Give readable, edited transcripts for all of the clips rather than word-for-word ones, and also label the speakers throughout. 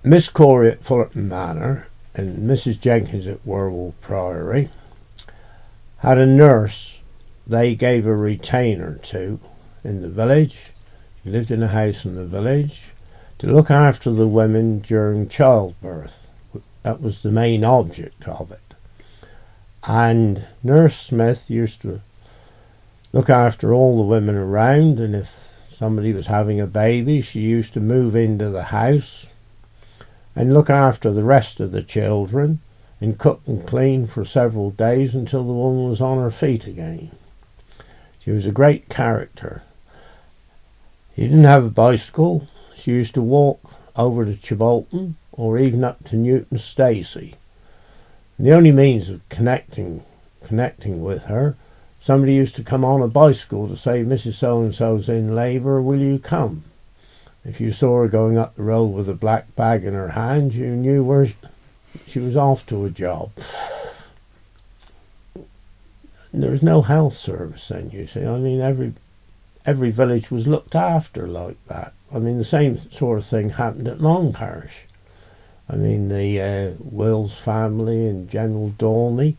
Speaker 1: Miss Corey at Fullerton Manor and Mrs. Jenkins at Wherwell Priory had a nurse they gave a retainer to in the village. She lived in a house in the village to look after the women during childbirth. That was the main object of it. And Nurse Smith used to look after all the women around, and if somebody was having a baby, she used to move into the house and look after the rest of the children and cook and clean for several days until the woman was on her feet again. She was a great character. She didn't have a bicycle. She used to walk over to Chibolton or even up to Newton Stacey. And the only means of connecting with her, somebody used to come on a bicycle to say, Mrs. So-and-so's in labour, will you come? If you saw her going up the road with a black bag in her hand, you knew where she was off to a job. There was no health service then, you see. I mean, every village was looked after like that. I mean, the same sort of thing happened at Long Parish. I mean, the Wills family and General Dawnley,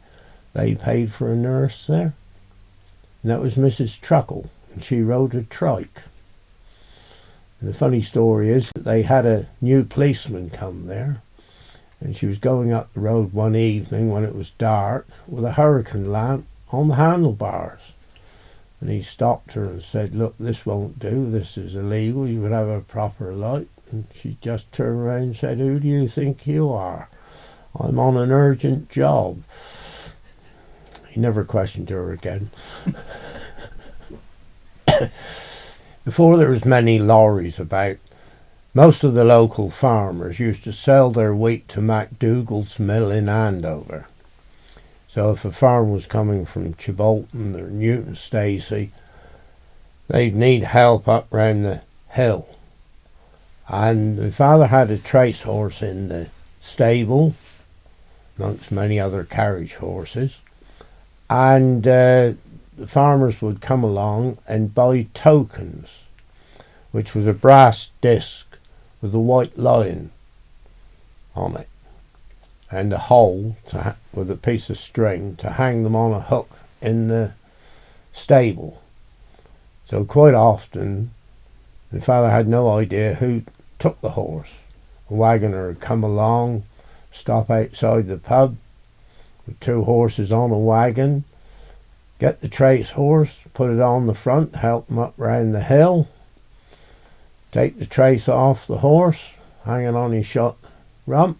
Speaker 1: they paid for a nurse there. And that was Mrs. Truckle, and she rode a trike. And the funny story is that they had a new policeman come there, and she was going up the road one evening when it was dark with a hurricane lamp on the handlebars. And he stopped her and said, look, this won't do, this is illegal, you would have a proper light. And she just turned around and said, who do you think you are? I'm on an urgent job. He never questioned her again. Before there was many lorries about, most of the local farmers used to sell their wheat to MacDougall's mill in Andover. So if a farm was coming from Chibolton or Newton Stacey, they'd need help up round the hill. And my father had a trace horse in the stable, amongst many other carriage horses. And the farmers would come along and buy tokens, which was a brass disc with a white lion on it and a hole with a piece of string to hang them on a hook in the stable. So quite often my father had no idea who took the horse. A wagoner would come along, stop outside the pub with two horses on a wagon, get the trace horse, put it on the front, help him up round the hill, take the trace off the horse, hang it on his short rump,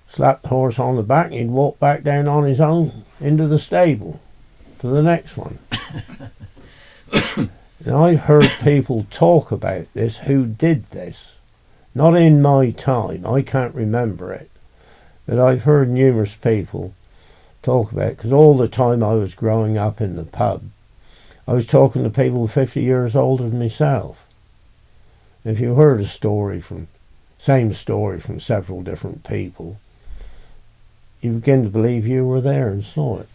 Speaker 1: slap the horse on the back, and he'd walk back down on his own into the stable to the next one. And I've heard people talk about this who did this. Not in my time, I can't remember it, but I've heard numerous people talk about it, because all the time I was growing up in the pub, I was talking to people 50 years older than myself. If you heard a story same story from several different people, you begin to believe you were there and saw it.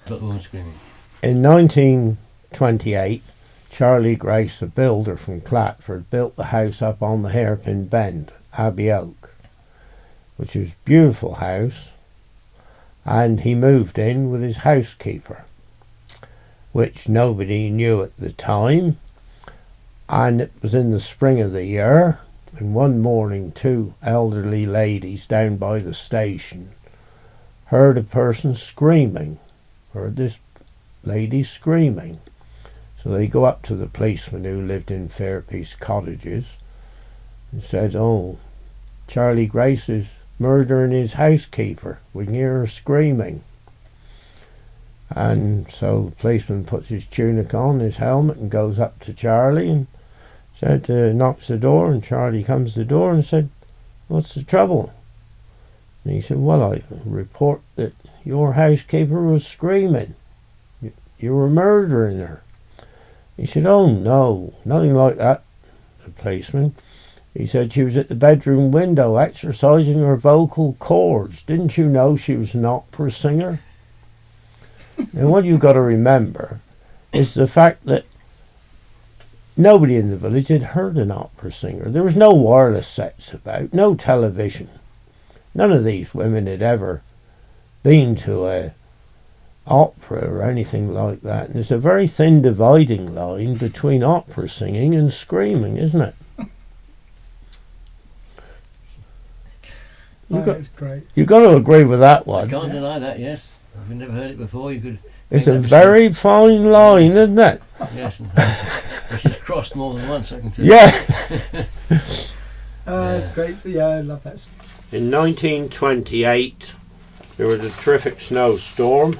Speaker 2: But who was screaming?
Speaker 1: In 1928, Charlie Grace, a builder from Clatford, built the house up on the Hairpin Bend, Abbey Oak, which was a beautiful house, and he moved in with his housekeeper, which nobody knew at the time. And it was in the spring of the year, and one morning two elderly ladies down by the station heard a person screaming, heard this lady screaming. So they go up to the policeman who lived in Fairpeace Cottages and said, oh, Charlie Grace is murdering his housekeeper. We can hear her screaming. And so the policeman puts his tunic on, his helmet, and goes up to Charlie and said, knocks the door, and Charlie comes to the door and said, what's the trouble? And he said, well, I report that your housekeeper was screaming. You were murdering her. He said, oh no, nothing like that, the policeman. He said she was at the bedroom window exercising her vocal cords. Didn't you know she was an opera singer? And what you've got to remember is the fact that nobody in the village had heard an opera singer. There was no wireless sets about, no television. None of these women had ever been to a opera or anything like that. And there's a very thin dividing line between opera singing and screaming, isn't it?
Speaker 2: That's great.
Speaker 1: You've got to agree with that
Speaker 3: I
Speaker 1: one.
Speaker 3: can't deny that, yes. I've never heard it before. You could.
Speaker 1: It's a very fine line, isn't it?
Speaker 3: Yes. Which is crossed more than once, I can tell
Speaker 1: Yeah.
Speaker 2: That's great. Yeah, I love that.
Speaker 1: In 1928, there was a terrific snowstorm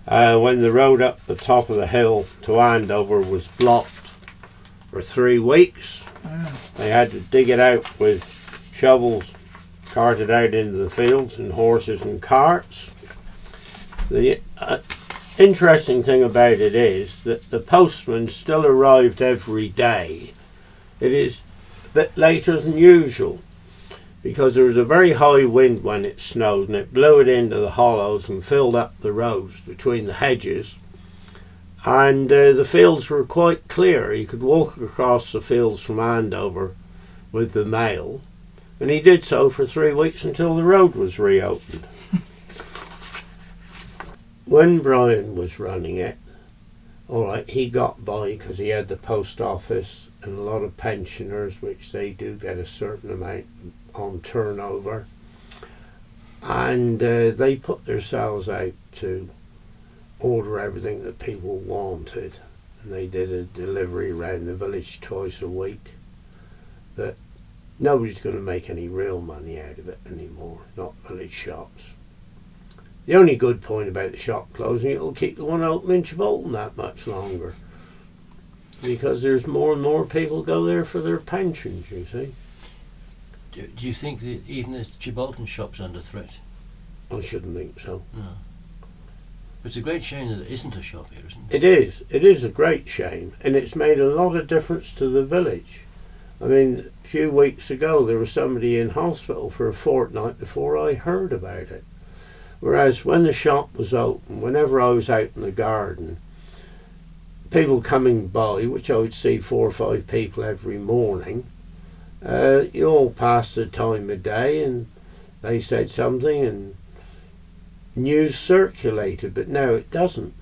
Speaker 1: when the road up the top of the hill to Andover was blocked for 3 weeks.
Speaker 2: Wow.
Speaker 1: They had to dig it out with shovels, cart it out into the fields, and horses and carts. The interesting thing about it is that the postman still arrived every day. It is a bit later than usual because there was a very high wind when it snowed, and it blew it into the hollows and filled up the roads between the hedges, and the fields were quite clear. You could walk across the fields from Andover with the mail, and he did so for 3 weeks until the road was reopened. When Brian was running it, all right, he got by because he had the post office and a lot of pensioners, which they do get a certain amount on turnover, and they put themselves out to order everything that people wanted, and they did a delivery around the village twice a week. But nobody's going to make any real money out of it anymore, not village shops. The only good point about the shop closing, it'll keep the one open in Chibolton that much longer, because there's more and more people go there for their pensions, you see.
Speaker 3: Do you think that even the Chibolton shop's under threat?
Speaker 1: I shouldn't think so.
Speaker 3: No. But it's a great shame that there isn't a shop here, isn't it?
Speaker 1: It is. It is a great shame, and it's made a lot of difference to the village. I mean, a few weeks ago there was somebody in hospital for a fortnight before I heard about it. Whereas when the shop was open, whenever I was out in the garden, people coming by, which I would see 4 or 5 people every morning, you all passed the time of day and they said something and news circulated, but now it doesn't.